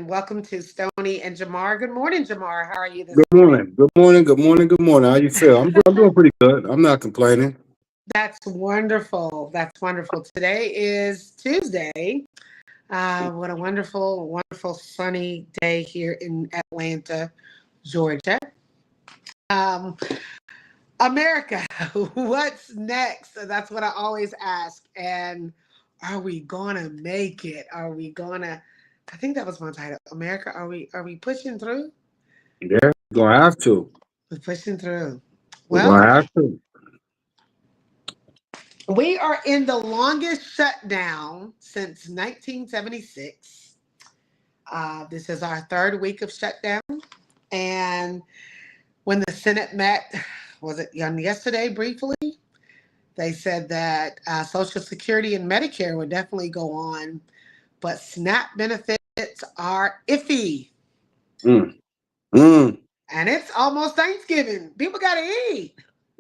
and welcome to Stony and Jamar. Good morning, Jamar. How are you this Good morning? morning. Good morning. Good morning. Good morning. How you feel? I'm doing pretty good. I'm not complaining. That's wonderful. That's wonderful. Today is Tuesday. What a wonderful, wonderful sunny day here in Atlanta, Georgia. Um, America, what's next? That's what I always ask. And are we gonna make it? Are we gonna? I think that was my title. America, are we pushing through? Yeah, we're gonna have to. We're pushing through. We're Well, gonna have to. we are in the longest shutdown since 1976. This is our third week of shutdown. And when the Senate met, was it on yesterday briefly? They said that Social Security and Medicare would definitely go on, but SNAP benefits are iffy. Mm, mm. And it's almost Thanksgiving. People got to eat.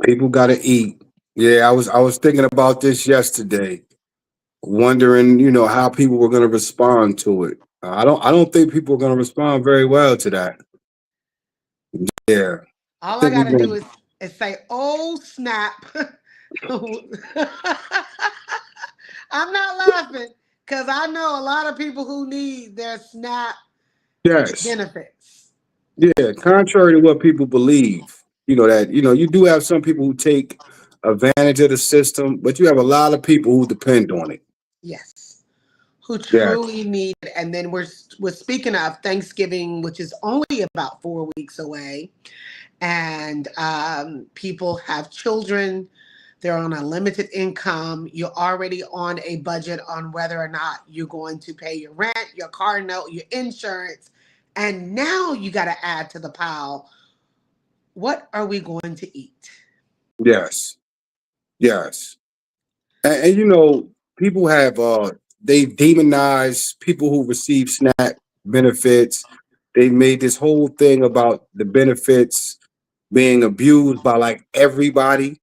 People gotta eat. Yeah, I was thinking about this yesterday, wondering, how people were gonna respond to it. I don't think people are gonna respond very well to that. Yeah, I All I think got we're to do gonna. is say, oh, snap. I'm not laughing because I know a lot of people who need their SNAP Yes, benefits. yeah. Contrary to what people believe, you do have some people who take advantage of the system, but you have a lot of people who depend on it. Yes, who Yeah, truly need it. And then we're speaking of Thanksgiving, which is only about 4 weeks away, and people have children. They're on a limited income. You're already on a budget on whether or not you're going to pay your rent, your car note, your insurance, and now you got to add to the pile. What are we going to eat? yes, yes. And people have they demonize people who receive SNAP benefits. They made this whole thing about the benefits being abused by like everybody,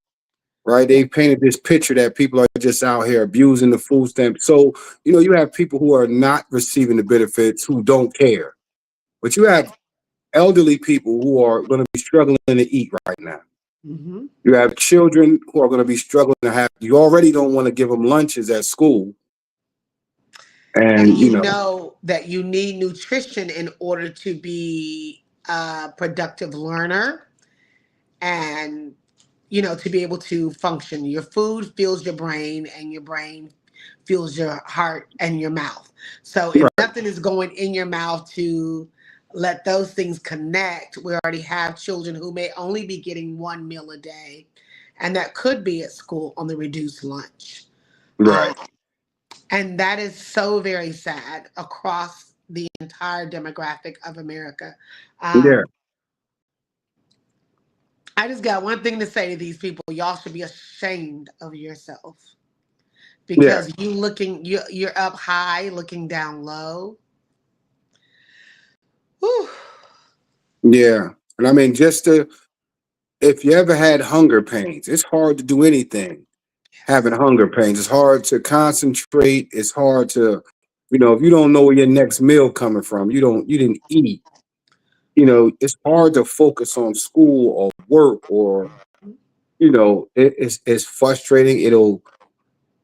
right? Yeah. They painted this picture that people are just out here abusing the food stamp. So, you have people who are not receiving the benefits who don't care. But you have elderly people who are going to be struggling to eat right now. Hmm. You have children who are going to be struggling to have, you already don't want to give them lunches at school. And And, you know that you need nutrition in order to be a productive learner and to be able to function. Your food fuels your brain, and your brain fuels your heart and your mouth. So if right, nothing is going in your mouth to let those things connect, we already have children who may only be getting one meal a day, and that could be at school on the reduced lunch. right. Um, and that is so very sad across the entire demographic of America. Yeah, Um, I just got one thing to say to these people. Y'all should be ashamed of yourself yeah, because you're up high looking down low. Whew. yeah. And I mean, if you ever had hunger pains, it's hard to do anything having Yes. hunger pains. It's hard to concentrate. It's hard to, if you don't know where your next meal coming from, you didn't eat. It's hard to focus on school or work or, it's frustrating.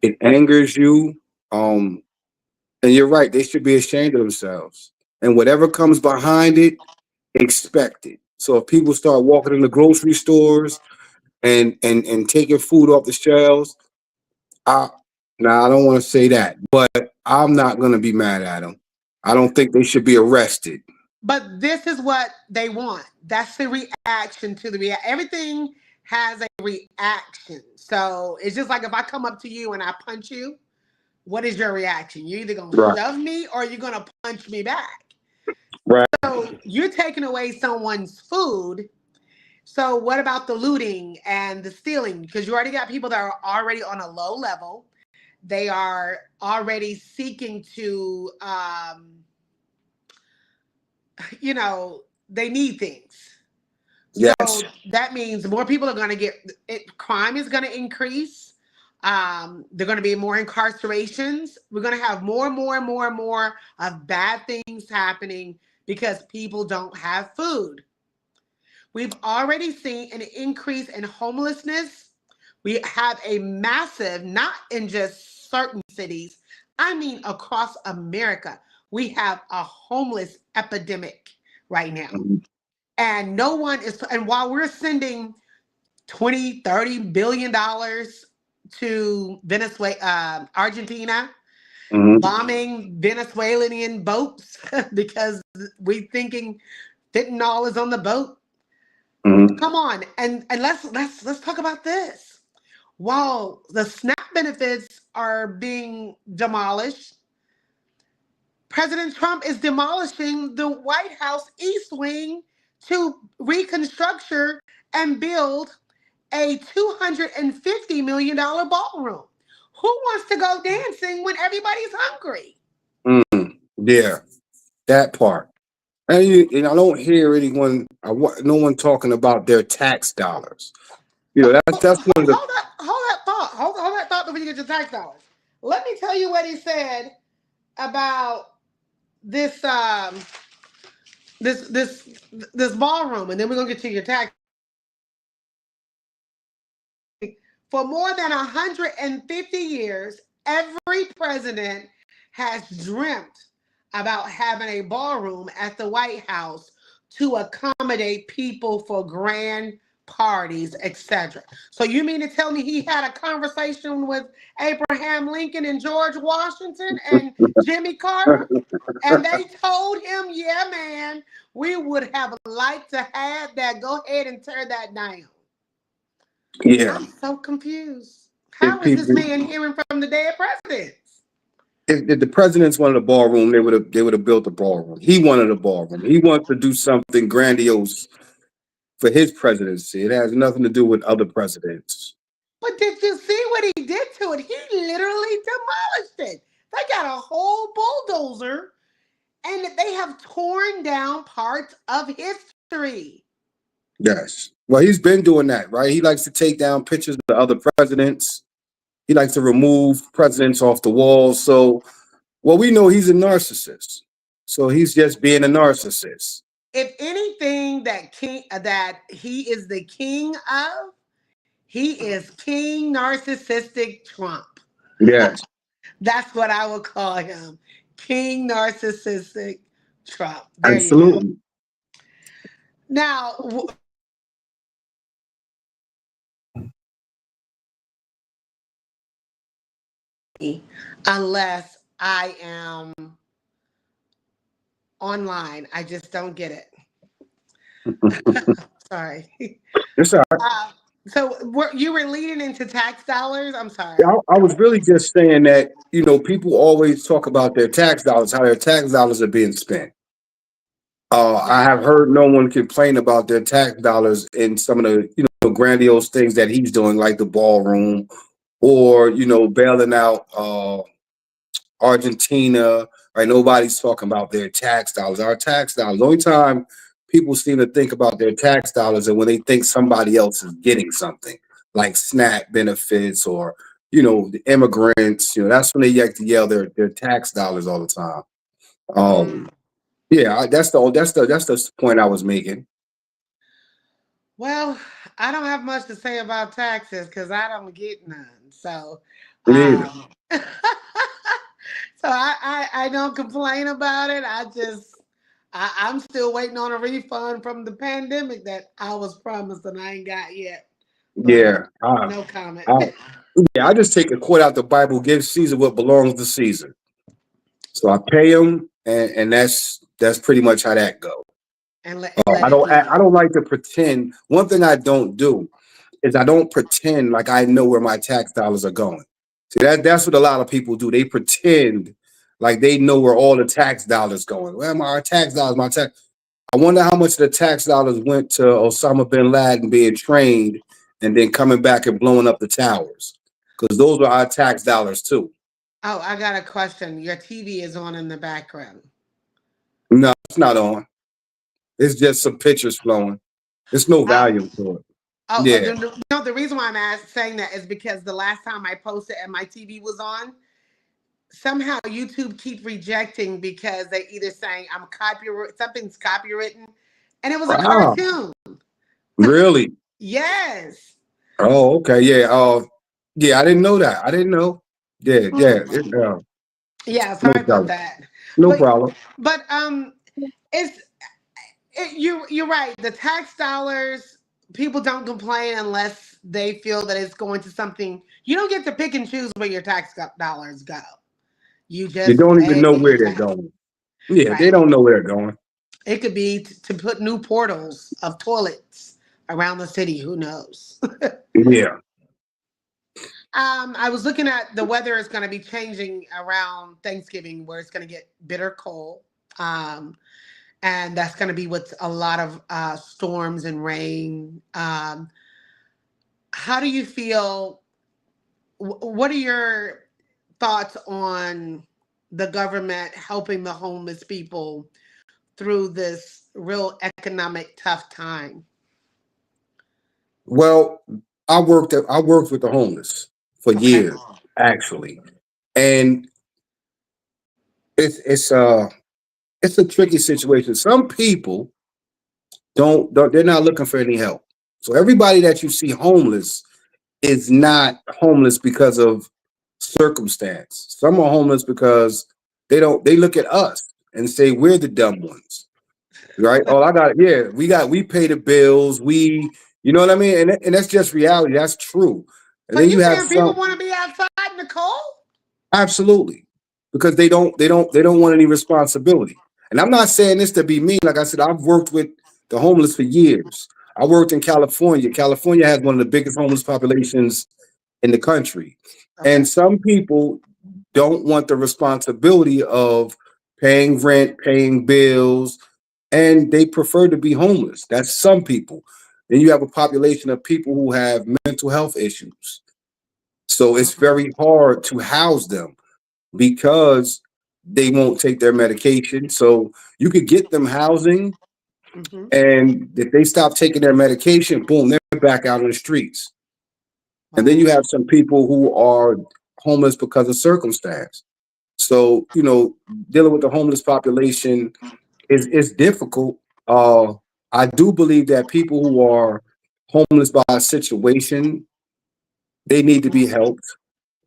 It angers you. Um, and you're right. They should be ashamed of themselves. And whatever comes behind it, expect it. So if people start walking in the grocery stores and taking food off the shelves, I now I don't want to say that, but I'm not going to be mad at them. I don't think they should be arrested. But this is what they want. That's the reaction to the everything has a reaction. So it's just like if I come up to you and I punch you, what is your reaction? You're either gonna Right. shove me or you're gonna punch me back. Right. So you're taking away someone's food. So what about the looting and the stealing? Because you already got people that are already on a low level. They are already seeking to, they need things. So Yes. that means more people are going to get it. Crime is going to increase. There are going to be more incarcerations. We're going to have more and more and more and more of bad things happening because people don't have food. We've already seen an increase in homelessness. We have a massive, not in just certain cities, I mean across America, we have a homeless epidemic right now. Mhm. And no one is, and while we're sending 20, 30 billion dollars to Venezuela, Argentina, Mhm. bombing Venezuelan boats because we thinking fentanyl is on the boat. Mhm. Come on, and let's talk about this. While the SNAP benefits are being demolished, President Trump is demolishing the White House East Wing to reconstruct and build a $250 million ballroom. Who wants to go dancing when everybody's hungry? Mhm. Yeah, that part. And I don't hear anyone, no one talking about their tax dollars. That's one of the. Hold that thought before you get your tax dollars. Let me tell you what he said about this this ballroom, and then we're gonna get to your tax. For more than 150 years, every president has dreamt about having a ballroom at the White House to accommodate people for grand parties, etc. So you mean to tell me he had a conversation with Abraham Lincoln and George Washington and Jimmy Carter? And they told him, yeah, man, we would have liked to have that. Go ahead and tear that down. Yeah, I'm so confused. if How is this people, man hearing from the dead presidents? if the presidents wanted a ballroom, they would have built a ballroom. He wanted a ballroom. He wants to do something grandiose for his presidency. It has nothing to do with other presidents. But did you see what he did to it? He literally demolished it. They got a whole bulldozer and they have torn down parts of history. Yes. Well, he's been doing that, right? He likes to take down pictures of the other presidents. He likes to remove presidents off the wall. So, well, we know he's a narcissist. So he's just being a narcissist. If anything that he is the king of, he is King Narcissistic Trump. Yes, That's what I would call him. King Narcissistic Trump. There you go. absolutely. Now, unless I am online, I just don't get it. Sorry. It's all right. Uh, you were leading into tax dollars? I'm I, sorry. I was really just saying that, people always talk about their tax dollars, how their tax dollars are being spent. I have heard no one complain about their tax dollars in some of the, grandiose things that he's doing, like the ballroom or, bailing out Argentina. Right? Nobody's talking about their tax dollars. Our tax dollars. The only time people seem to think about their tax dollars is when they think somebody else is getting something, like SNAP benefits or, the immigrants. That's when they like to yell their tax dollars all the time. Mm. Yeah, that's the point I was making. Well, I don't have much to say about taxes because I don't get none. So, Me either. so I don't complain about it. I'm still waiting on a refund from the pandemic that I was promised and I ain't got yet. But Yeah. no comment. I, yeah, I just take a quote out the Bible, give Caesar what belongs to Caesar. So I pay him, and that's pretty much how that goes. And let I it don't I be. don't like to pretend. One thing I don't do is I don't pretend like I know where my tax dollars are going. See, that's what a lot of people do. They pretend like they know where all the tax dollars going. Where my tax dollars? My tax. I wonder how much of the tax dollars went to Osama bin Laden being trained and then coming back and blowing up the towers, because those are our tax dollars too. Oh, I got a question. Your TV is on in the background. No, it's not on. It's just some pictures flowing. There's no Oh, value to it. Yeah. No, the reason why saying that is because the last time I posted and my TV was on, somehow YouTube keep rejecting because they either saying I'm copyright, something's copywritten, and it was a Wow. cartoon. Really? Yes. Oh, okay. Yeah. Yeah, I didn't know that. I didn't know. Yeah, yeah. Mm. Yeah, No sorry about problem. that. No But problem. but it's you're right. The tax dollars, people don't complain unless they feel that it's going to something. You don't get to pick and choose where your dollars go. You You just don't even pay know your where they're tax. going. Yeah, they Right. don't know where they're going. It could be to put new portals of toilets around the city. Who knows? Yeah. I was looking at the weather is going to be changing around Thanksgiving, where it's going to get bitter cold. Um, and that's going to be with a lot of storms and rain. How do you feel? What are your thoughts on the government helping the homeless people through this real economic tough time? Well, I worked with the homeless for Okay. years, actually. And it's a tricky situation. Some people don't they're not looking for any help. So everybody that you see homeless is not homeless because of circumstance. Some are homeless because they look at us and say we're the dumb ones. Right? Oh, we pay the bills, you know what I mean? And that's just reality. That's true. And So then you you have saying people some want to be outside in the cold? absolutely because they don't want any responsibility. And I'm not saying this to be mean. Like I said, I've worked with the homeless for years. I worked in California. California has one of the biggest homeless populations in the country. Okay. And some people don't want the responsibility of paying rent, paying bills, and they prefer to be homeless. That's some people. Then you have a population of people who have mental health issues. So it's very hard to house them because they won't take their medication. So you could get them housing, Mm-hmm. and if they stop taking their medication, boom, they're back out on the streets. And then Wow. you have some people who are homeless because of circumstance. So, dealing with the homeless population is difficult. I do believe that people who are homeless by a situation, they need to be helped,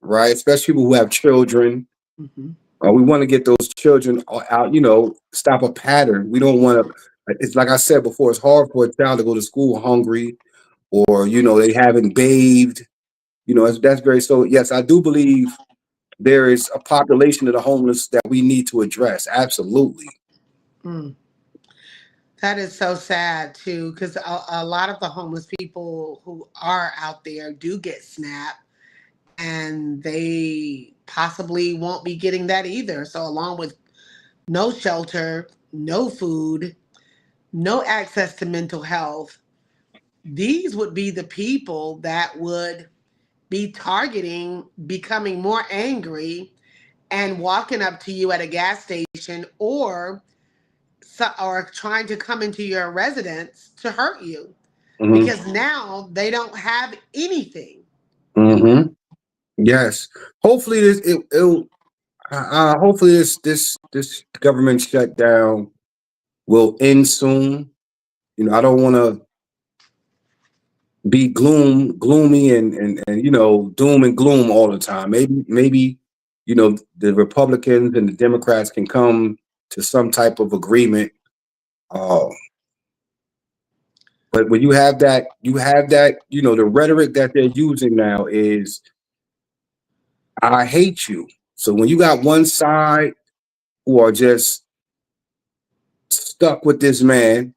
right? Especially people who have children. Mm-hmm. We want to get those children out, stop a pattern. We don't want to, it's like I said before, it's hard for a child to go to school hungry or, they haven't bathed. That's very, so yes, I do believe there is a population of the homeless that we need to address. Absolutely. Mm. That is so sad too, because a lot of the homeless people who are out there do get SNAP, and they possibly won't be getting that either. So, along with no shelter, no food, no access to mental health, these would be the people that would be targeting becoming more angry and walking up to you at a gas station or trying to come into your residence to hurt you Hmm. because now they don't have anything. Hmm. Yes. Hopefully hopefully this government shutdown will end soon. I don't want to be gloomy and doom and gloom all the time. Maybe the Republicans and the Democrats can come to some type of agreement. Uh, but when you have that, the rhetoric that they're using now is I hate you. So when you got one side who are just stuck with this man,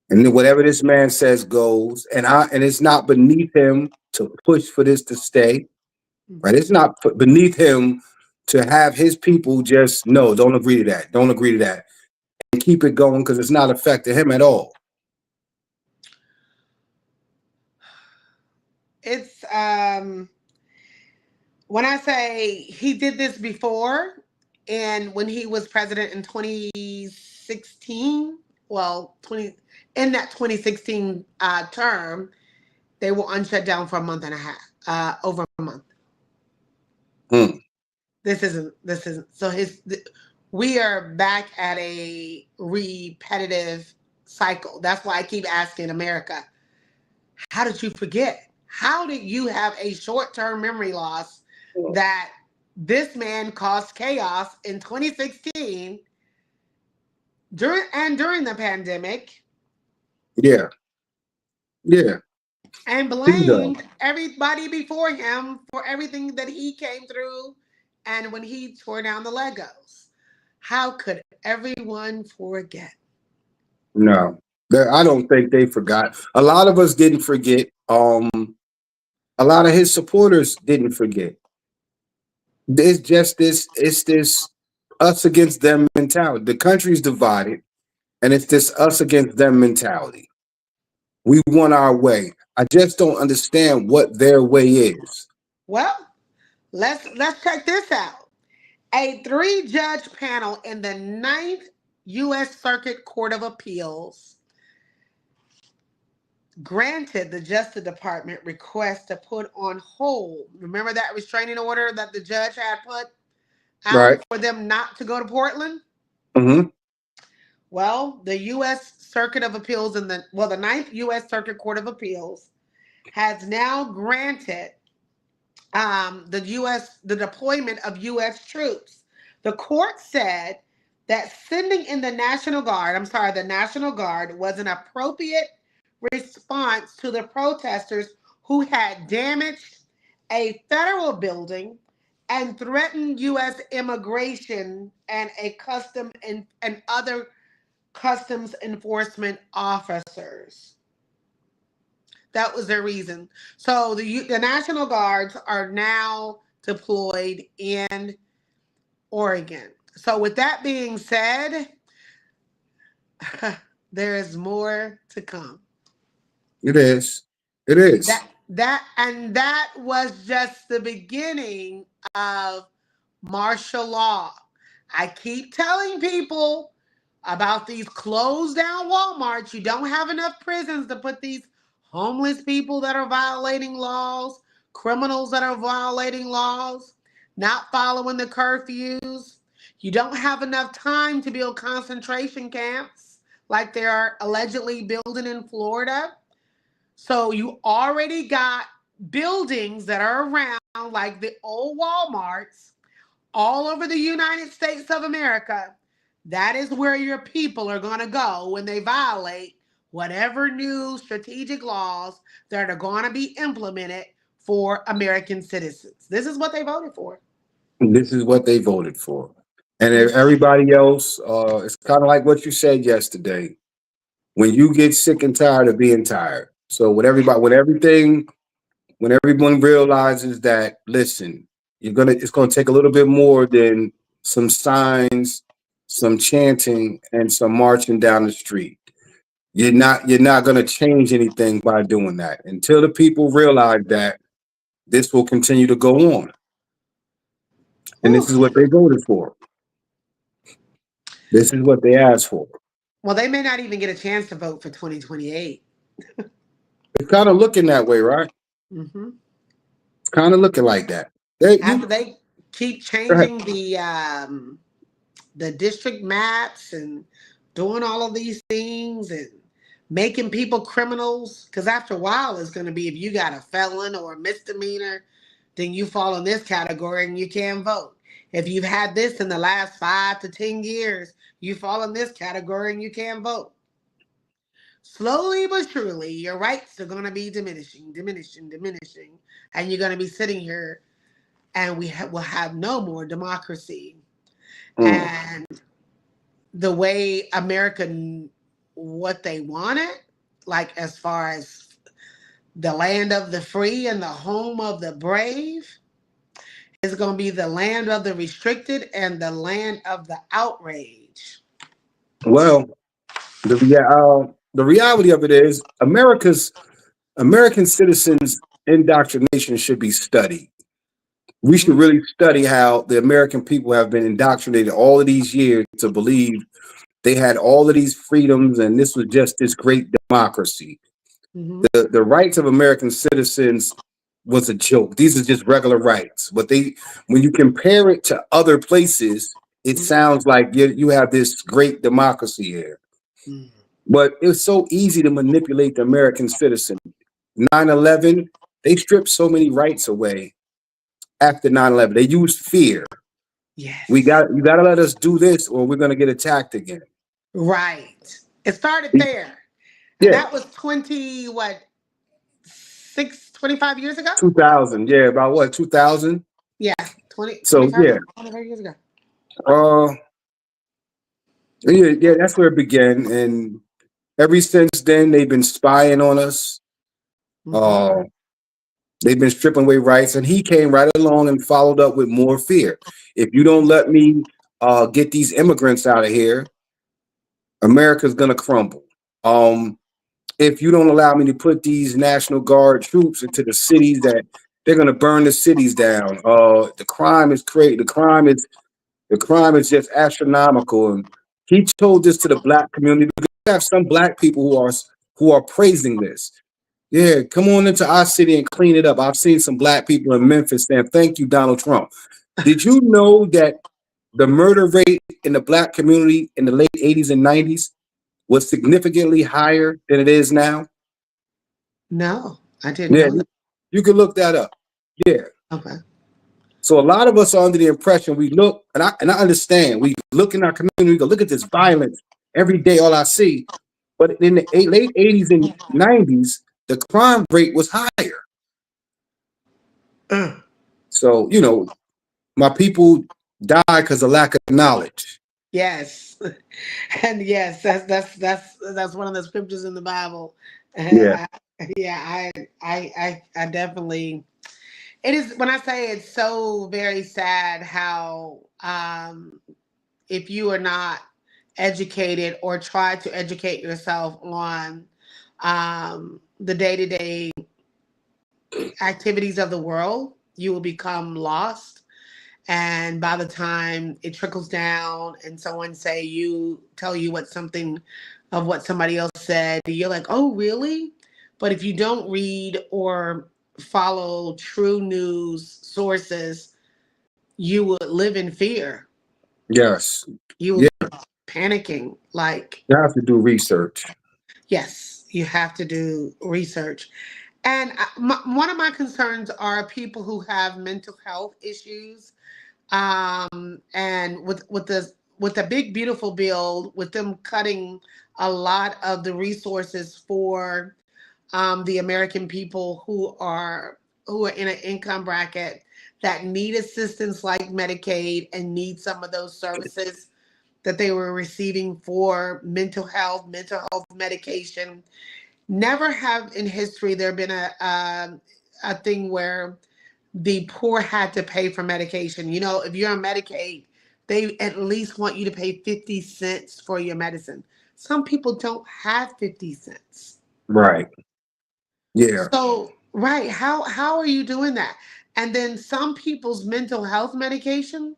and then whatever this man says goes, and it's not beneath him to push for this to stay, right? It's not beneath him to have his people just no, don't agree to that, don't agree to that, and keep it going because it's not affecting him at all. It's when I say he did this before, and when he was president in 2016, well, 20 in that 2016 term, they will unshut down for a month and a half, over a month. Hmm. This isn't. So we are back at a repetitive cycle. That's why I keep asking America, how did you forget? How did you have a short-term memory loss that this man caused chaos in 2016 during the pandemic? Yeah. Yeah. And Bingo. blamed everybody before him for everything that he came through and when he tore down the Legos. How could everyone forget? No. I don't think they forgot. A lot of us didn't forget. A lot of his supporters didn't forget. It's just this us against them mentality. The country's divided, and it's this us against them mentality. We want our way. I just don't understand what their way is. Well, let's check this out. A three-judge panel in the Ninth U.S. Circuit Court of Appeals granted the Justice Department request to put on hold. Remember that restraining order that the judge had put Right. out for them not to go to Portland? Mm-hmm. Well, the U.S. Circuit of Appeals the Ninth U.S. Circuit Court of Appeals has now granted the deployment of U.S. troops. The court said that sending in the National Guard was an appropriate response to the protesters who had damaged a federal building and threatened U.S. immigration and and other customs enforcement officers. That was their reason. So the National Guards are now deployed in Oregon. So with that being said, there is more to come. It is. It is. That was just the beginning of martial law. I keep telling people about these closed down Walmarts. You don't have enough prisons to put these homeless people that are violating laws, criminals that are violating laws, not following the curfews. You don't have enough time to build concentration camps like they are allegedly building in Florida. So you already got buildings that are around, like the old Walmarts, all over the United States of America. That is where your people are going to go when they violate whatever new strategic laws that are going to be implemented for American citizens. This is what they voted for. This is what they voted for. And if everybody else, it's kind of like what you said yesterday. When you get sick and tired of being tired. So when everyone realizes that, listen, it's gonna take a little bit more than some signs, some chanting, and some marching down the street. You're not gonna change anything by doing that. Until the people realize that, this will continue to go on. And this Whew. is what they voted for. This is what they asked for. Well, they may not even get a chance to vote for 2028. It's kind of looking that way, right? Mm-hmm. It's kind of looking like that. They, After you, they keep go ahead. changing the district maps and doing all of these things and making people criminals, because after a while it's going to be, if you got a felon or a misdemeanor, then you fall in this category and you can't vote. If you've had this in the last 5 to 10 years, you fall in this category and you can't vote. Slowly but surely, your rights are going to be diminishing, and you're going to be sitting here, and will have no more democracy. Mm. And the way America, what they wanted, like as far as the land of the free and the home of the brave, is going to be the land of the restricted and the land of the outrage. Well, the reality of it is American citizens indoctrination should be studied. We should really study how the American people have been indoctrinated all of these years to believe they had all of these freedoms and this was just this great democracy. Hmm. The rights of American citizens was a joke. These are just regular rights. But when you compare it to other places, it sounds like you have this great democracy here. Hmm. But it's so easy to manipulate the American citizen. 9/11, they stripped so many rights away after 9/11. They used fear. Yes. You gotta let us do this or we're gonna get attacked again. Right. It started there. And Yeah, that was 20, what, 25 years ago? 2000. Yeah, about what, 2000? Yeah, 20, So 25, yeah, 25 years ago. uh, yeah, that's where it began, and ever since then they've been spying on us. Hmm. Uh, they've been stripping away rights, and he came right along and followed up with more fear. If you don't let me get these immigrants out of here, America's gonna crumble. Um, if you don't allow me to put these National Guard troops into the cities, that they're gonna burn the cities down. The crime is crazy. The crime is just astronomical. And he told this to the black community because we have some black people who are praising this. Yeah, come on into our city and clean it up. I've seen some black people in Memphis saying, "Thank you, Donald Trump." Did you know that the murder rate in the black community in the late 80s and 90s was significantly higher than it is now? No, I didn't Yeah, know that. you can look that up. Yeah. Okay. So a lot of us are under the impression we look, and I understand. We look in our community, we go, look at this violence every day, all I see. But in the late 80s and 90s, the crime rate was higher. Uh, So, my people die because of lack of knowledge. yes. And yes, that's one of the scriptures in the Bible. Yeah. Yeah, I definitely. It is when I say it's so very sad how if you are not educated or try to educate yourself on the day to day activities of the world, you will become lost. And by the time it trickles down and someone tell you what something of what somebody else said, you're like, oh really? But if you don't read or follow true news sources, you would live in fear. Yes. You will Yeah. be panicking. Like, You have to do research. yes, you have to do research. And one of my concerns are people who have mental health issues. And with the big beautiful bill, with them cutting a lot of the resources for the American people who are in an income bracket that need assistance like Medicaid and need some of those services that they were receiving for mental health medication. Never have in history there been a thing where the poor had to pay for medication. You know, if you're on Medicaid, they at least want you to pay 50 cents for your medicine. Some people don't have 50 cents. Right. Yeah. So, right, how are you doing that? And then some people's mental health medication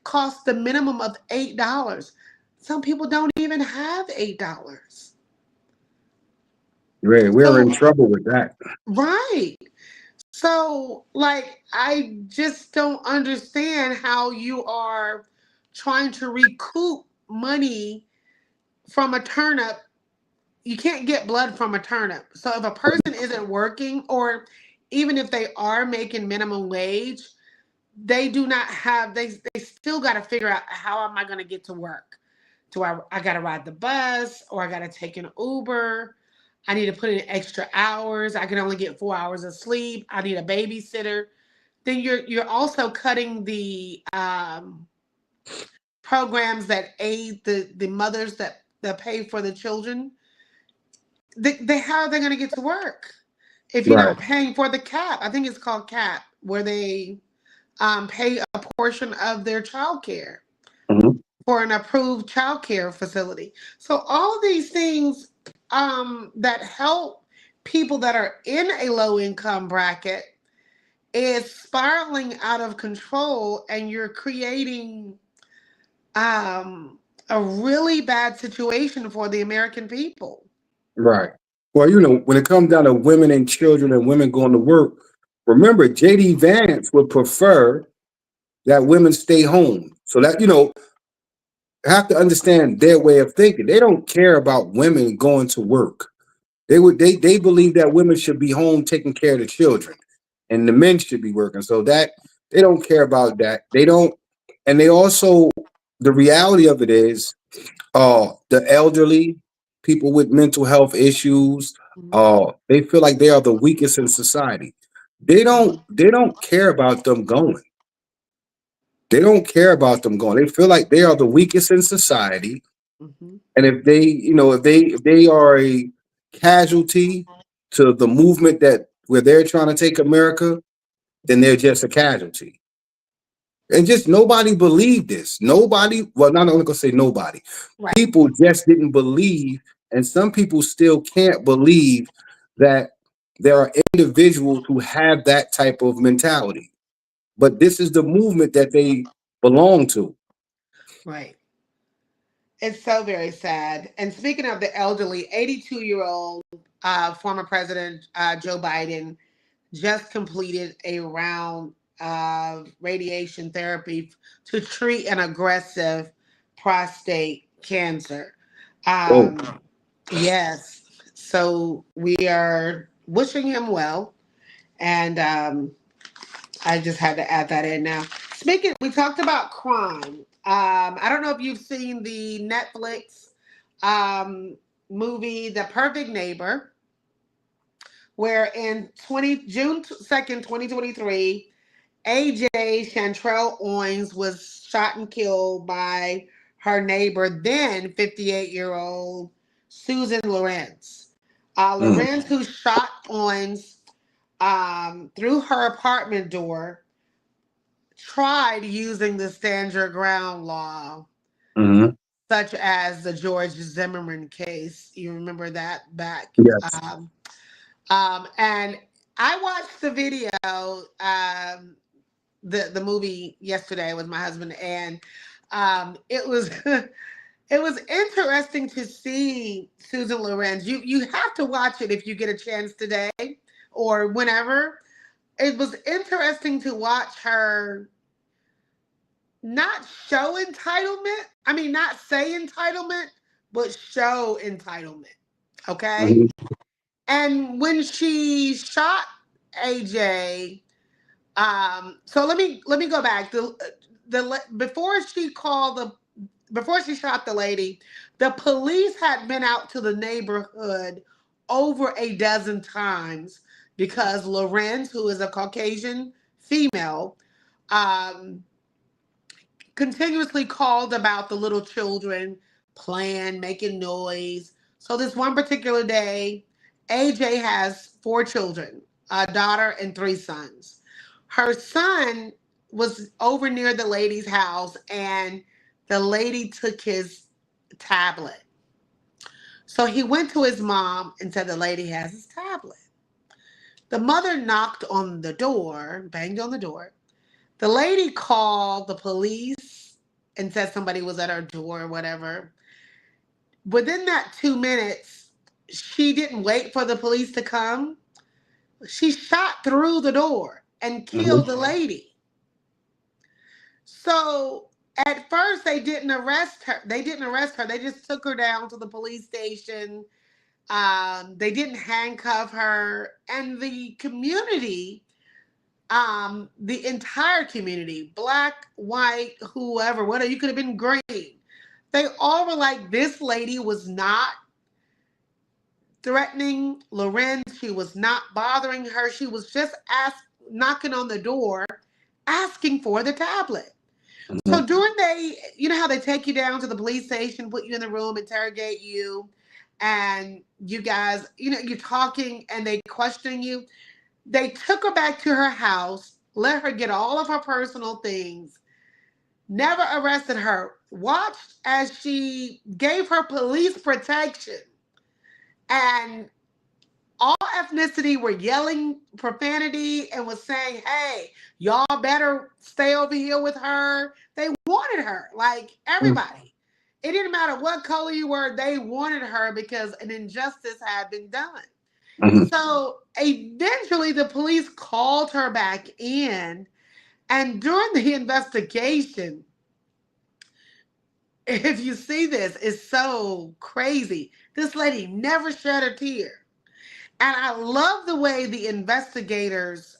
costs the minimum of $8. Some people don't even have $8. We're So, in trouble with that. right. So, like, I just don't understand how you are trying to recoup money from a turnip. You can't get blood from a turnip. So, if a person isn't working, or even if they are making minimum wage, they do not have, they still got to figure out, how am I going to get to work? I got to ride the bus, or I got to take an Uber? I need to put in extra hours. I can only get 4 hours of sleep. I need a babysitter. Then you're also cutting the programs that aid the mothers that pay for the children. How are they going to get to work if you're Right. not paying for the cap? I think it's called cap, where they pay a portion of their child care Mhm. for an approved child care facility. So all of these things that help people that are in a low income bracket is spiraling out of control, and you're creating a really bad situation for the American people. Right. Well, when it comes down to women and children and women going to work, remember JD Vance would prefer that women stay home. So that have to understand their way of thinking. They don't care about women going to work. They believe that women should be home taking care of the children, and the men should be working. So that they don't care about that. They don't, and they also the reality of it is, the elderly, people with mental health issues, they feel like they are the weakest in society. They don't care about them going. They don't care about them going. They feel like they are the weakest in society. Mhm. And if they are a casualty to the movement that where they're trying to take America, then they're just a casualty. And just nobody believed this. Nobody, well, not only gonna say nobody, Right. people just didn't believe, and some people still can't believe that there are individuals who have that type of mentality. But this is the movement that they belong to. Right. It's so very sad. And speaking of the elderly, 82-year-old former President Joe Biden just completed a round of radiation therapy to treat an aggressive prostate cancer. Oh, Um, yes. So we are wishing him well. And I just had to add that in now. Speaking, we talked about crime. I don't know if you've seen the Netflix um, movie, The Perfect Neighbor, where in June 2nd, 2023, AJ Chantrell Owens was shot and killed by her neighbor, then 58-year-old Susan Lorenz. mm, Lorenz, who shot Owens through her apartment door, tried using the stand your ground law, mhm. such as the George Zimmerman case. You remember that back? Yes. And I watched the video, the movie yesterday with my husband, and it was it was interesting to see Susan Lorenz. You have to watch it if you get a chance today or whenever. It was interesting to watch her not show entitlement. I mean, not say entitlement, but show entitlement. Okay. Mhm. And when she shot AJ, so let me go back. The before she shot the lady, the police had been out to the neighborhood over a dozen times because Lorenz, who is a Caucasian female, um, continuously called about the little children playing, making noise. So this one particular day, AJ has four children, a daughter and three sons. Her son was over near the lady's house and the lady took his tablet. So he went to his mom and said the lady has his tablet. The mother knocked on the door, banged on the door. The lady called the police and said somebody was at her door or whatever. Within that 2 minutes, she didn't wait for the police to come. She shot through the door and killed Mhm. the lady. So at first they didn't arrest her. They didn't arrest her. They just took her down to the police station. They didn't handcuff her. And the entire community, black, white, whoever, whatever, you could have been green. They all were like, this lady was not threatening Lorenz. She was not bothering her. She was just knocking on the door, asking for the tablet. Mhm. So you know how they take you down to the police station, put you in the room, interrogate you, and you guys, you're talking and they questioning you. They took her back to her house, let her get all of her personal things, never arrested her, watched as she gave her police protection. And all ethnicity were yelling profanity and was saying, hey, y'all better stay over here with her. They wanted her, like Mhm. everybody. It didn't matter what color you were, they wanted her because an injustice had been done. Mhm. So eventually the police called her back in, and during the investigation, if you see this, it's so crazy. This lady never shed a tear. And I love the way the investigators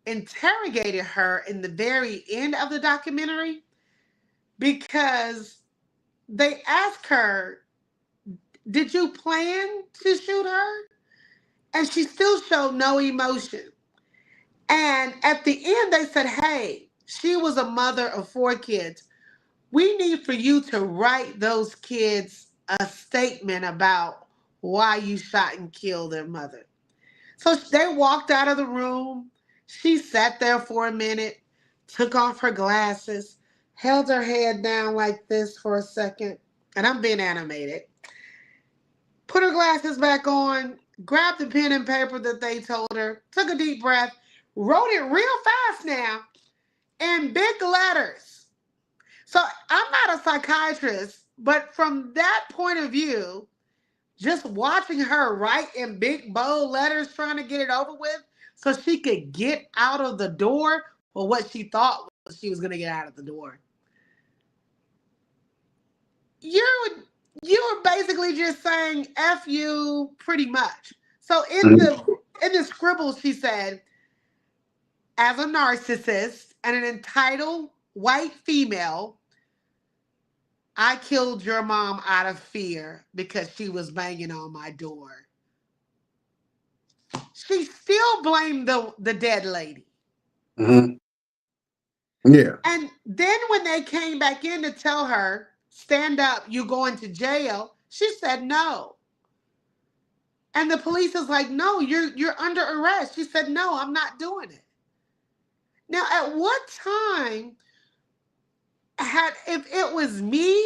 interrogated her in the very end of the documentary, because they asked her, did you plan to shoot her? And she still showed no emotion. And at the end, they said, hey, she was a mother of 4 kids. We need for you to write those kids a statement about why you shot and killed their mother. So they walked out of the room. She sat there for a minute, took off her glasses, held her head down like this for a second. And I'm being animated. Put her glasses back on, grabbed the pen and paper that they told her, took a deep breath, wrote it real fast now in big letters. So I'm not a psychiatrist, but from that point of view, just watching her write in big bold letters, trying to get it over with so she could get out of the door, or what she thought was she was going to get out of the door. You're you were basically just saying "f you" pretty much. So Mhm. in the scribble, she said, as a narcissist and an entitled white female, I killed your mom out of fear because she was banging on my door. She still blamed the dead lady. Mhm. Yeah. And then when they came back in to tell her, stand up, you going to jail, she said no. And the police is like, no, you're under arrest. She said, no, I'm not doing it. Now, at what time had, if it was me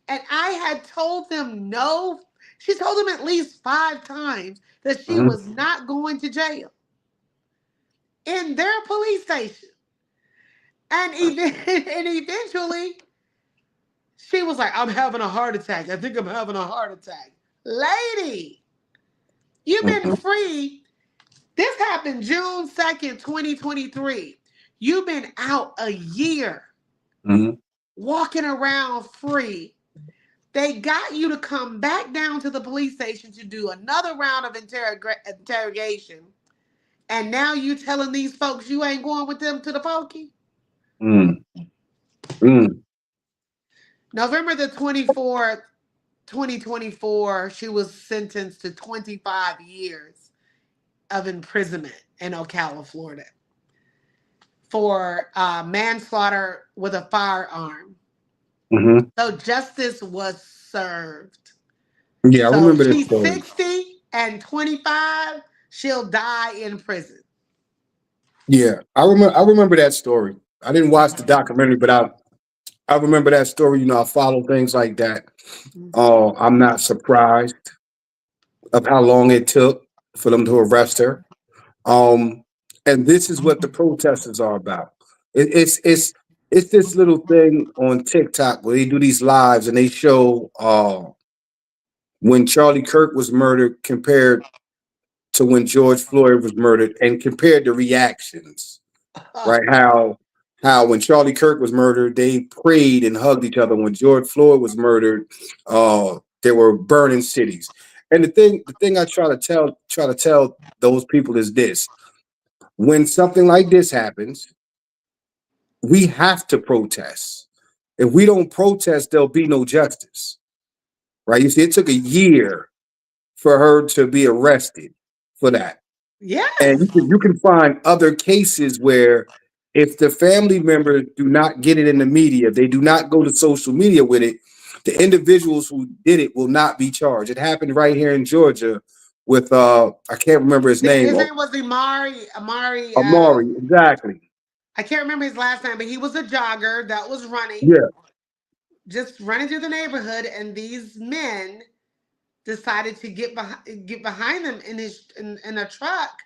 and I had told them no, she told them at least 5 times that she Mhm. was not going to jail in their police station. And even and eventually she was like, I'm having a heart attack. I think I'm having a heart attack. Lady, you've been Mhm. free. This happened June 2nd, 2023. You've been out a year Mhm. walking around free. They got you to come back down to the police station to do another round of interrogation. And now you telling these folks you ain't going with them to the pokey? Mm. Mm. November the 24th, 2024, she was sentenced to 25 years of imprisonment in Ocala, Florida, for manslaughter with a firearm. Mhm. So justice was served. Yeah, I So remember this she's story. 60 and 25. She'll die in prison. Yeah, I remember that story. I didn't watch the documentary, but I remember that story. You know, I follow things like that. I'm not surprised of how long it took for them to arrest her. Um, and this is what the protesters are about. It's this little thing on TikTok where they do these lives and they show when Charlie Kirk was murdered compared to when George Floyd was murdered, and compared the reactions. Right? How when Charlie Kirk was murdered, they prayed and hugged each other. When George Floyd was murdered, they were burning cities. And the thing I try to tell those people is this: when something like this happens, we have to protest. If we don't protest, there'll be no justice. Right? You see, it took a year for her to be arrested for that. And Yes. you can find other cases where if the family members do not get it in the media, they do not go to social media with it, the individuals who did it will not be charged. It happened right here in Georgia with I can't remember his name. His name was Amari. Amari, exactly. I can't remember his last name, but he was a jogger that was running, Yeah. just running through the neighborhood, and these men decided to get behind him in a truck,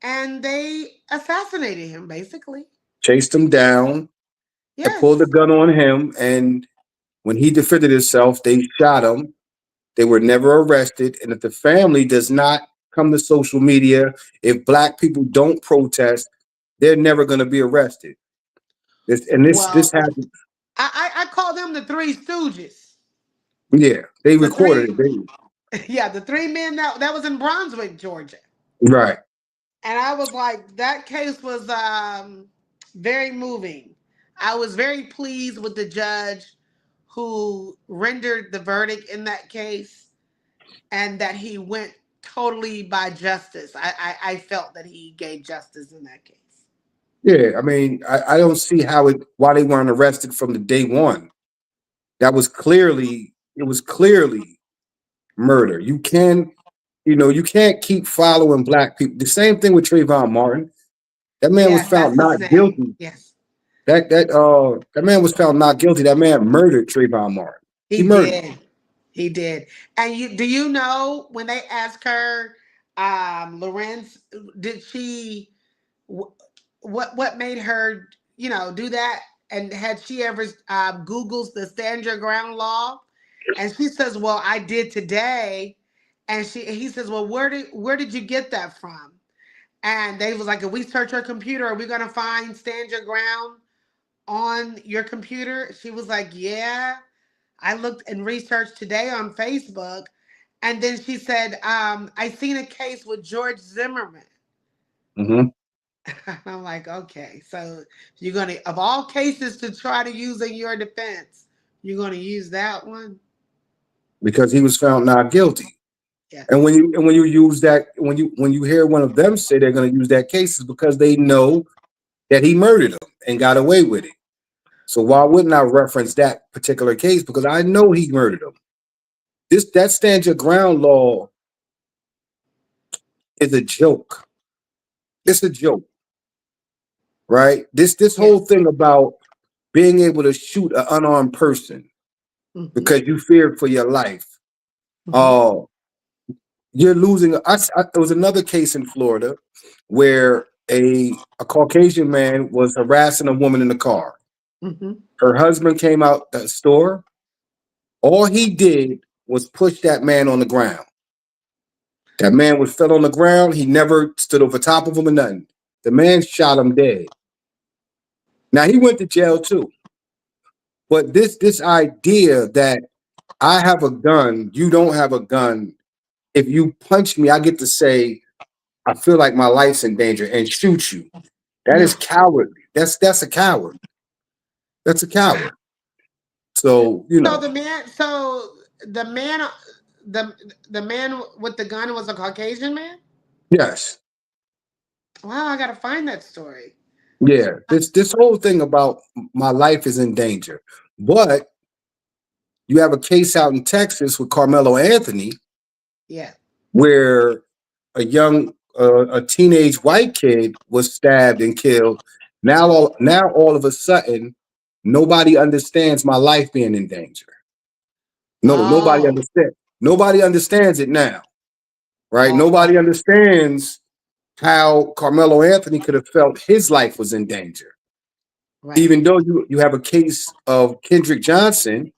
and they assassinated him basically. Chased him down and pulled Yes. the gun on him, and When he defended himself, they shot him. They were never arrested. And if the family does not come to social media, if black people don't protest, they're never going to be arrested. This Well, happened. I call them the Three Stooges. Yeah, they The recorded three, it. yeah, the three men that was in Brunswick, Georgia. Right. And I was like, that case was very moving. I was very pleased with the judge who rendered the verdict in that case, and that he went totally by justice. I felt that he gave justice in that case. Yeah, I mean, I don't see why they weren't arrested from the day one. It was clearly murder. You can't keep following black people. The same thing with Trayvon Martin. That man was Yes, found that's the not same. guilty. Yes, That man was found not guilty. That man murdered Trayvon Martin. He he murdered him. did. He did. And do you know when they asked her, Lorenz, did she wh- what made her, do that? And had she ever Googles the stand your ground law? And she says, "Well, I did today." And he says, "Well, where did you get that from?" And they was like, "If we search your computer, are we gonna find stand your ground on your computer?" She was like, "Yeah, I looked and researched today on Facebook." And then she said, "I seen a case with George Zimmerman." Hmm. I'm like, okay, so you're gonna, of all cases to try to use in your defense, you're gonna use that one? Because he was found not guilty. Yeah. And when you use that, when you hear one of them say they're going to use that case, is because they know that he murdered him and got away with it. So why wouldn't I reference that particular case? Because I know he murdered him. That stand your ground law is a joke. Yeah. It's a joke, right? This Yes. whole thing about being able to shoot an unarmed person Hmm. because you feared for your life. Hmm. Uh, you're losing. There was another case in Florida where a Caucasian man was harassing a woman in the car. Hmm. Her husband came out the store. All he did was push that man on the ground. That man was fell on the ground. He never stood over top of him or nothing. The man shot him dead. Now he went to jail too. But this idea that I have a gun, you don't have a gun. If you punch me, I get to say I feel like my life's in danger and shoot you. That No. is cowardly. That's a coward. That's a coward. So So the man, the the man with the gun was a Caucasian man. yes, Wow, I gotta find that story. yeah. This whole thing about my life is in danger, but you have a case out in Texas with Carmelo Anthony Yeah. where a teenage white kid was stabbed and killed. Now all of a sudden, nobody understands my life being in danger. No, nobody Oh, understands. Nobody understands it now, right? oh, Nobody understands how Carmelo Anthony could have felt his life was in danger. right. Even though you have a case of Kendrick Johnson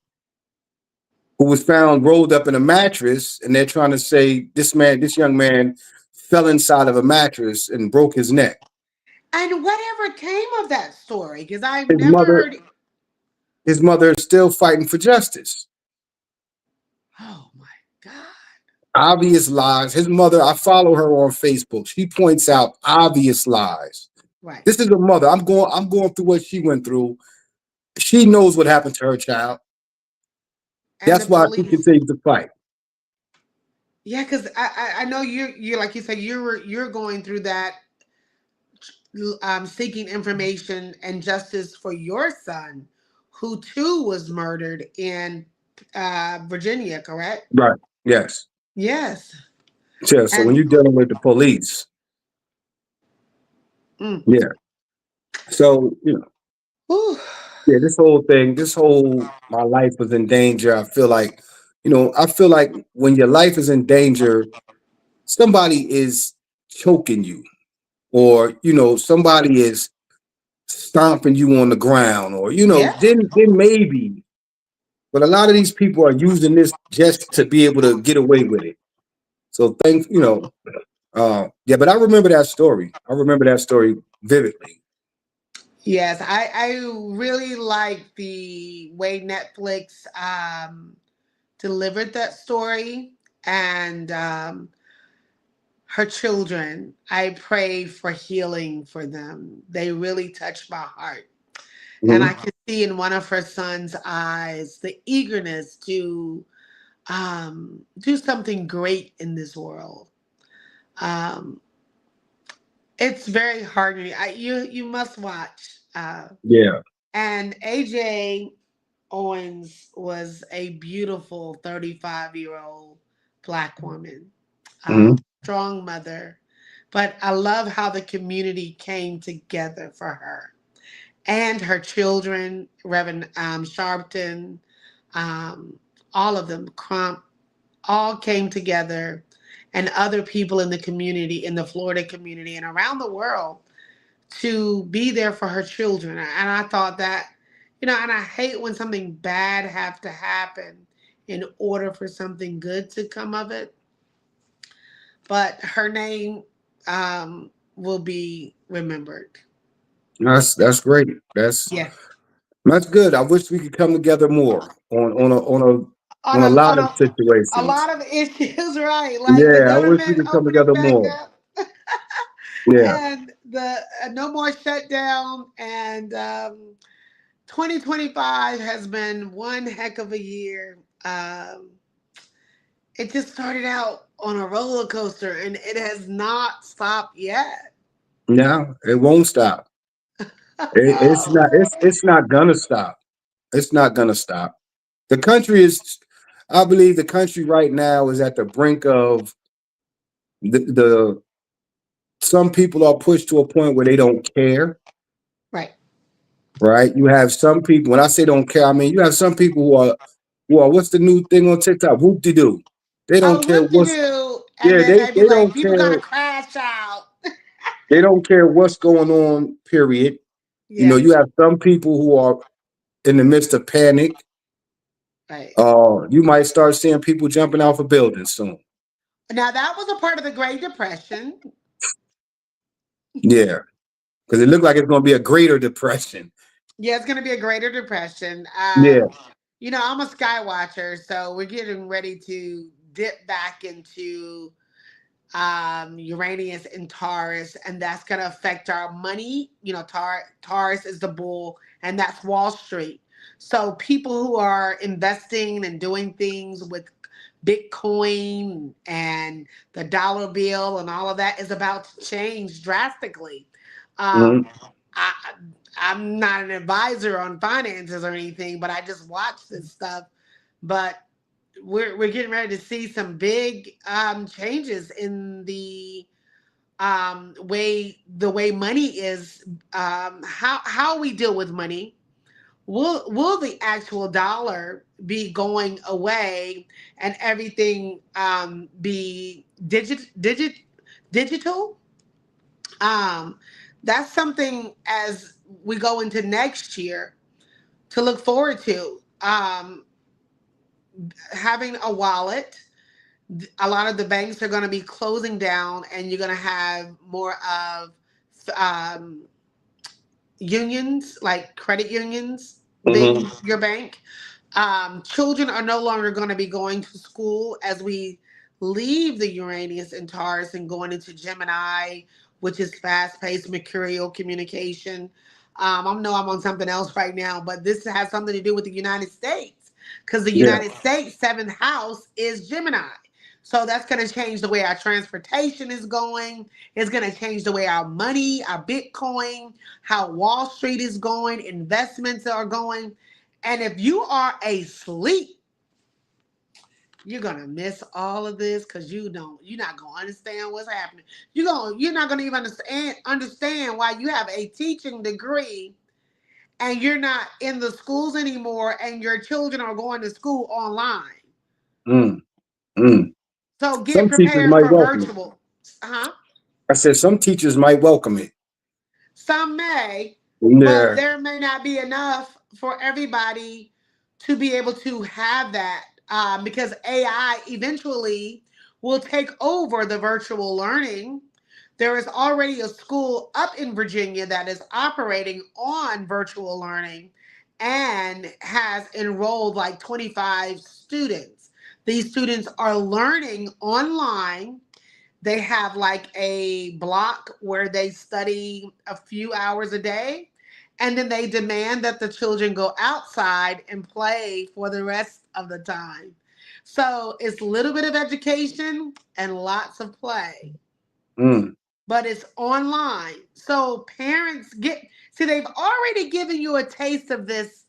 who was found rolled up in a mattress, and they're trying to say this young man fell inside of a mattress and broke his neck. And whatever came of that story? Because I've His never mother, heard. his mother is still fighting for justice. Oh my God. Obvious lies. His mother, I follow her on Facebook. She points out obvious lies. Right. This is a mother. I'm going through what she went through. She knows what happened to her child. And the That's why she police. continues to fight. Yeah, because I know you're like you said you're going through that, seeking information and justice for your son, who too was murdered in Virginia, correct? Right. Yes. Yes. Yeah. So when And you're dealing with the police, mm, yeah. So whew, yeah, my life was in danger. I feel like when your life is in danger, somebody is choking you, or somebody is stomping you on the ground, or yeah, then maybe. But a lot of these people are using this just to be able to get away with it. So yeah, but I remember that story. I remember that story vividly. Yes, I really like the way Netflix delivered that story, and her children. I pray for healing for them. They really touched my heart. And I Mhm. could see in one of her son's eyes the eagerness to do something great in this world. Um, it's very heartening. You must watch. Yeah. And AJ Owens was a beautiful 35-year-old Black woman, Mhm. strong mother. But I love how the community came together for her and her children, Reverend Sharpton, um, all of them, Crump, all came together, and other people in the community, in the Florida community and around the world, to be there for her children. And I thought that, and I hate when something bad have to happen in order for something good to come of it. But her name will be remembered. That's great. Yeah. That's good. I wish we could come together more On on a a lot on of a situations. lot of issues, right? Like the Yeah, I wish we government could come opening together back more. up, Yeah. and the no more shutdown, and 2025 has been one heck of a year. It just started out on a roller coaster, and it has not stopped yet. No, it won't stop. It's not gonna stop. It's not gonna stop. The country is, I believe, the country right now is at the brink of the. Some people are pushed to a point where they don't care. Right. Right? You have some people. When I say don't care, I mean you have some people who are what's the new thing on TikTok? Whoop de doo. They don't Oh, care whoop de what's doo, and yeah. then they be They like, don't "People care. gonna crash out." They don't care what's going on. Period. You know, Yeah. you have some people who are in the midst of panic. Right. You might start seeing people jumping off of buildings soon. Now that was a part of the Great Depression. Yeah, because it looked like it's going to be a greater depression. Yeah, it's gonna be a Greater Depression. Yeah. I'm a sky watcher, so we're getting ready to dip back into Uranus and Taurus, and that's going to affect our money. Taurus is the bull, and that's Wall Street. So people who are investing and doing things with Bitcoin and the dollar bill and all of that is about to change drastically. Um, Mhm. I, I'm not an advisor on finances or anything, but I just watch this stuff. But we're getting ready to see some big changes in the way money is, how we deal with money. Will the actual dollar be going away and everything be digital? Um, that's something as we go into next year to look forward to. Having a wallet, a lot of the banks are going to be closing down, and you're going to have more of um, unions, like credit unions, being Mhm. your bank. Children are no longer going to be going to school as we leave the Uranus and Taurus and going into Gemini, which is fast paced mercurial communication. I know I'm on something else right now, but this has something to do with the United States, because the Yeah. United States seventh house is Gemini. So that's going to change the way our transportation is going. It's going to change the way our money, our Bitcoin, how Wall Street is going, investments are going. And if you are asleep, you're gonna miss all of this because you're not gonna understand what's happening. You're not gonna even understand why you have a teaching degree and you're not in the schools anymore and your children are going to school online. Mm. Mm. So get Some teachers prepared might for welcome it. virtual. Huh? I said some teachers might welcome it. Some may, but Yeah. there may not be enough for everybody to be able to have that, because AI eventually will take over the virtual learning. There is already a school up in Virginia that is operating on virtual learning and has enrolled like 25 students. These students are learning online. They have like a block where they study a few hours a day, and then they demand that the children go outside and play for the rest of the time. So it's a little bit of education and lots of play, Mm. but it's online. So parents get, see, they've already given you a taste of this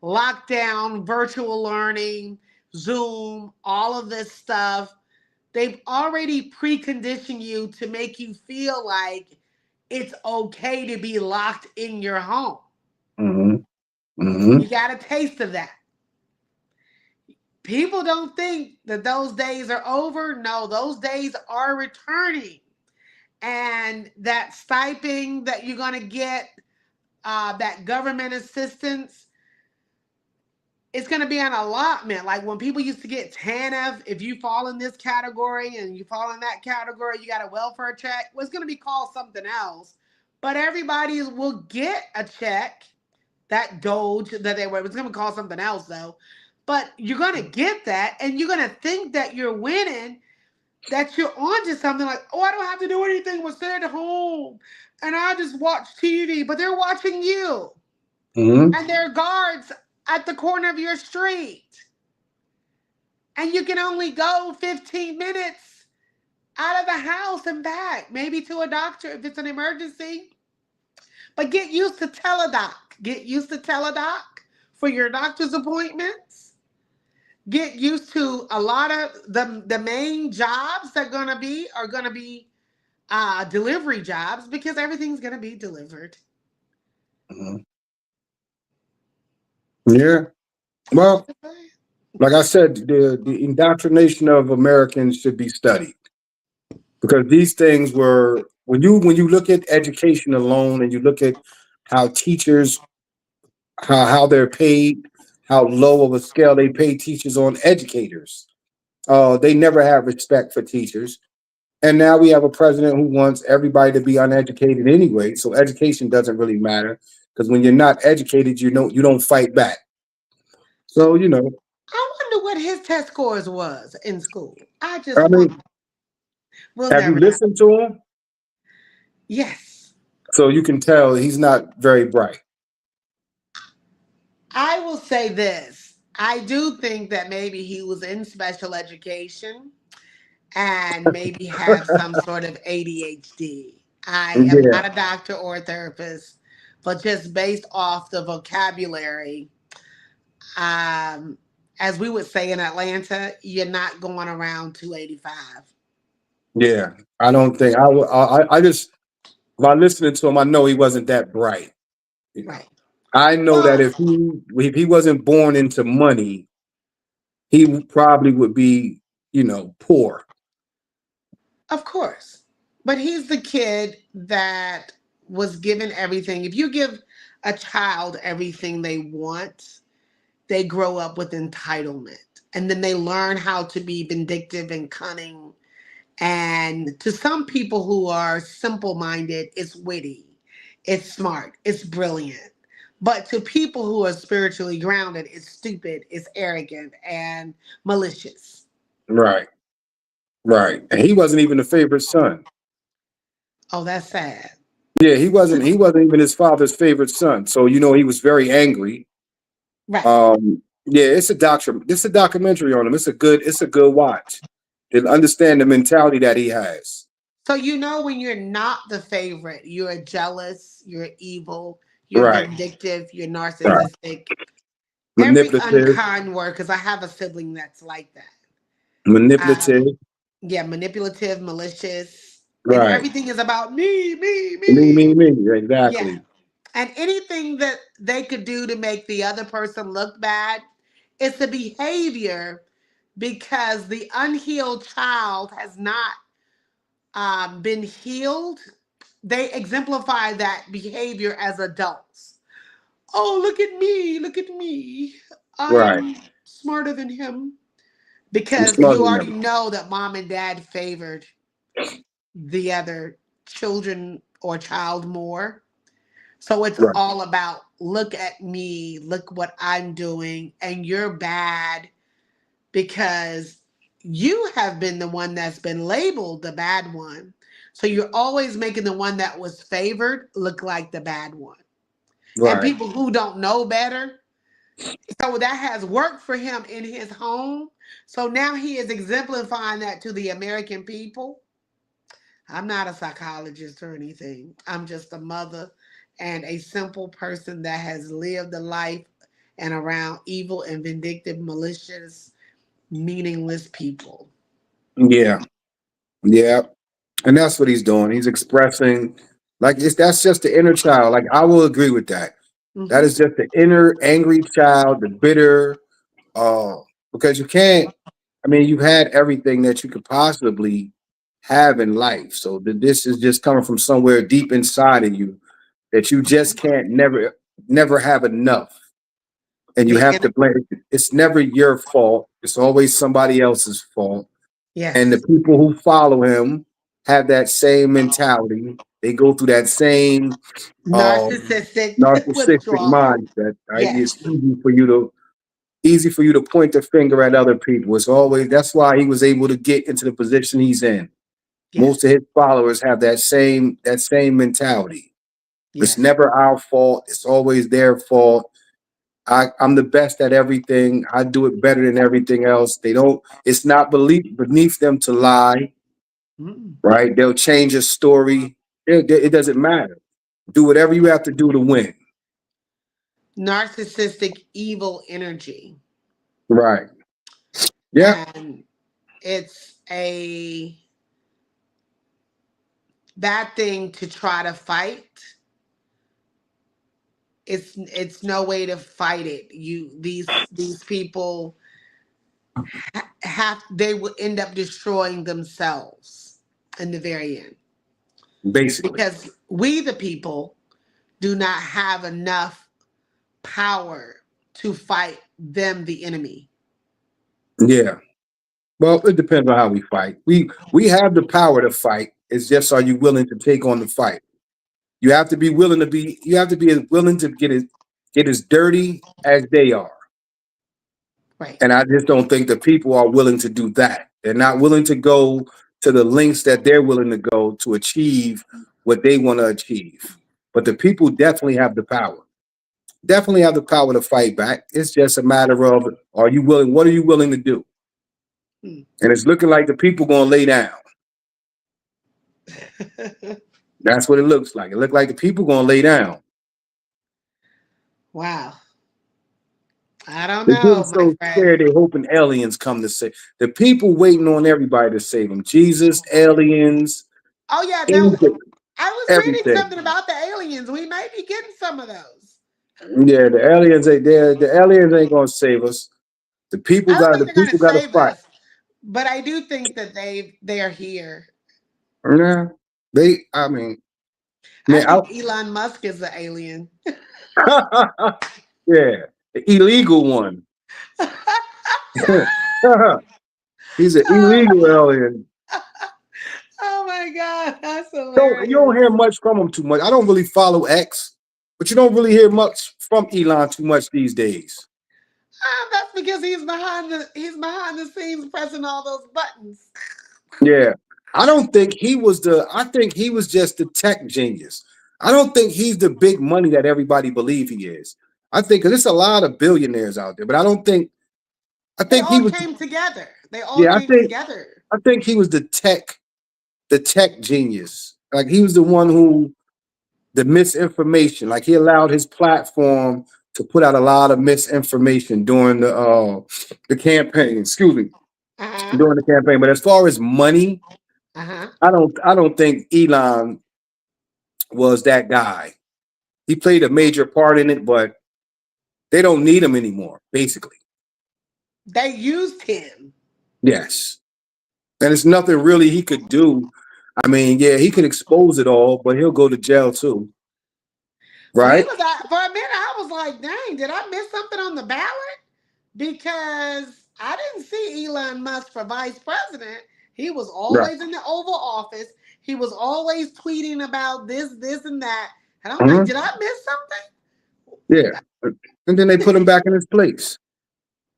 lockdown, virtual learning, Zoom, all of this stuff. They've already preconditioned you to make you feel like it's okay to be locked in your home. Mm-hmm. Mm-hmm. You got a taste of that. People don't think that those days are over. No, those days are returning. And that stipend that you're going to get, that government assistance, it's going to be an allotment. Like when people used to get TANF, if you fall in this category and you fall in that category, you got a welfare check. Well, it's going to be called something else. But everybody will get a check, that Doge that they were. It's going to be called something else though. But you're going to get that, and you're going to think that you're winning, that you're onto something like, oh, I don't have to do anything but stay at home and I just watch TV. But they're watching you, Mm-hmm. and there are guards at the corner of your street, and you can only go 15 minutes out of the house and back, maybe to a doctor if it's an emergency. But get used to Teledoc. Get used to Teledoc for your doctor's appointments. Get used to a lot of the main jobs that are gonna be delivery jobs, because everything's gonna be delivered. Mm-hmm. Yeah. Well, like I said, the indoctrination of Americans should be studied, because these things were, when you look at education alone and you look at how teachers, how they're paid, how low of a scale they pay teachers on educators. They never have respect for teachers. And now we have a president who wants everybody to be uneducated anyway. So education doesn't really matter, because when you're not educated, you don't fight back. So I wonder what his test scores was in school. I just I wonder. mean, We'll have you never know. listened to him? Yes. So you can tell he's not very bright. I will say this. I do think that maybe he was in special education and maybe have some sort of ADHD. I am Yeah, not a doctor or a therapist, but just based off the vocabulary, um, as we would say in Atlanta, you're not going around 285. yeah. I don't think I just, by listening to him, I know he wasn't that bright. You know, Right. I know that Well, if he wasn't born into money, he probably would be, poor. of course. But he's the kid that was given everything. If you give a child everything they want, they grow up with entitlement. And then they learn how to be vindictive and cunning. And to some people who are simple minded, it's witty, it's smart, it's brilliant. But to people who are spiritually grounded, it's stupid, it's arrogant, and malicious. Right, right. And he wasn't even the favorite son. Oh, that's sad. Yeah, he wasn't even his father's favorite son. So he was very angry. Right. Yeah, it's a documentary on him. It's a good watch. To understand the mentality that he has. So you know when you're not the favorite, you're jealous, you're evil, you're Right, vindictive, you're right. narcissistic. Every Manipulative, unkind word, because I have a sibling that's like that. manipulative. Um, yeah, manipulative, malicious, and Right. everything is about me, me, Me, me. me, me. Yeah. Exactly. And anything that they could do to make the other person look bad, it's a behavior, because the unhealed child has not been healed. They exemplify that behavior as adults. oh, look at me, look at me. Right. I'm smarter than him. I'm Because smarter you than already them. know that mom and dad favored the other children or child more. So it's Right. all about look at me, look what I'm doing, and you're bad because you have been the one that's been labeled the bad one. So you're always making the one that was favored look like the bad one. And Right. people who don't know better, so that has worked for him in his home. So now he is exemplifying that to the American people. I'm not a psychologist or anything. I'm just a mother and a simple person that has lived a life and around evil and vindictive, malicious, meaningless people. Yeah. Yeah. And that's what he's doing. He's expressing like that's just the inner child. Like I will agree with that. That Hmm. is just the inner angry child, the bitter, uh, because you can't, I mean, you've had everything that you could possibly have in life. So this is just coming from somewhere deep inside of you that you just can't never have enough. And you The have inner, to blame it's never your fault. It's always somebody else's fault. And the yes, people who follow him have that same mentality. They go through that same narcissistic narcissistic withdrawal. mindset, right? Yes, It's easy for you to point the finger at other people. It's always that's why he was able to get into the position he's in. Most of yes, his followers have that same mentality. It's yes. never our fault. It's always their fault. I'm the best at everything. I do it better than everything else. They don't. It's not beneath them to lie, Mm. right? They'll change a story. It doesn't matter. Do whatever you have to do to win. Narcissistic evil energy. Right. Yeah. And it's a bad thing to try to fight. It's no way to fight it. You these people have they will end up destroying themselves in the very end Basically. because we the people do not have enough power to fight them the enemy. Yeah. Well, it depends on how we fight. We have the power to fight. It's just are you willing to take on the fight? You have to be willing to be. You have to be willing to get as dirty as they are. Right. And I just don't think the people are willing to do that. They're not willing to go to the lengths that they're willing to go to achieve what they want to achieve. But the people definitely have the power. Definitely have the power to fight back. It's just a matter of are you willing? What are you willing to do? Hmm. And it's looking like the people going to lay down. That's what it looks like. It looks like the people going to lay down. Wow. I don't They're getting know, my so friend. scared they're hoping aliens come to save. The people waiting on everybody to save them. Jesus, aliens, Oh yeah, no. angels, I was reading everything. something about the aliens. We may be getting some of those. Yeah, the aliens ain't there. The aliens ain't gonna save us. The people I don't got the think they're going people to got to save fight. us, but I do think that they're here. Yeah, they. I mean, I man, think Elon Musk is the alien. yeah, the illegal one. He's an illegal Oh, alien. oh my God, that's You don't hilarious. hear much from him too much. I don't really follow X, but you don't really hear much from Elon too much these days. That's because he's behind the scenes pressing all those buttons. Yeah. I think he was just the tech genius. I don't think he's the big money that everybody believe he is. I think 'cause there's a lot of billionaires out there, but I They think he all was came together. They all yeah, came together. I think he was the tech genius. Like he was the one who the misinformation, like he allowed his platform to put out a lot of misinformation during the campaign, excuse me, Uh huh. during the campaign. But as far as money, Uh huh. I don't think Elon was that guy. He played a major part in it, but they don't need him anymore, basically. They used him. Yes. And it's nothing really he could do. I mean, yeah, he could expose it all, but he'll go to jail too. So he right? was out for a minute. I was like, dang, did I miss something on the ballot? Because I didn't see Elon Musk for vice president. He was Right. always in the Oval Office. He was always tweeting about this, and that. And I'm like, Mhm. did I miss something? Yeah. And then they put him back in his place.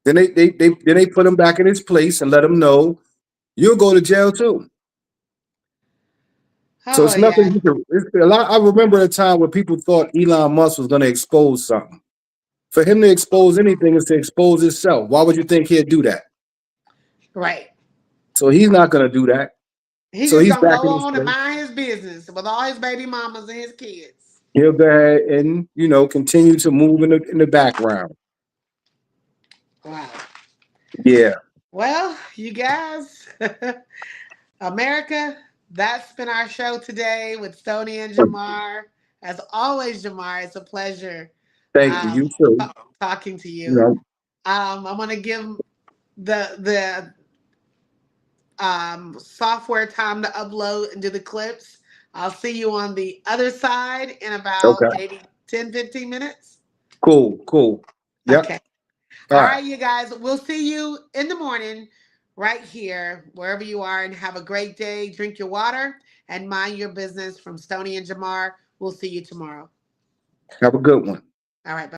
Then they put him back in his place and let him know you'll go to jail too. So Oh it's yeah, nothing. It's a lot. I remember a time where people thought Elon Musk was going to expose something. For him to expose anything is to expose himself. Why would you think he'd do that? right. So he's not going to do that. He So just he's gonna back go in his on and place. mind his business with all his baby mamas and his kids. He'll go ahead and continue to move in the background. Wow. Yeah. Well, you guys, America, that's been our show today with Stony and Jamar. As always, Jamar, it's a pleasure Thank you. um, You too. talking to You you. know. I'm gonna give the software time to upload and do the clips. I'll see you on the other side in about Okay. maybe 10, 15 minutes. Cool. Cool. Yep. Okay. All All right. right, you guys. We'll see you in the morning right here, wherever you are, and have a great day. Drink your water and mind your business from Stony and Jamar. We'll see you tomorrow. Have a good one. All right. Bye.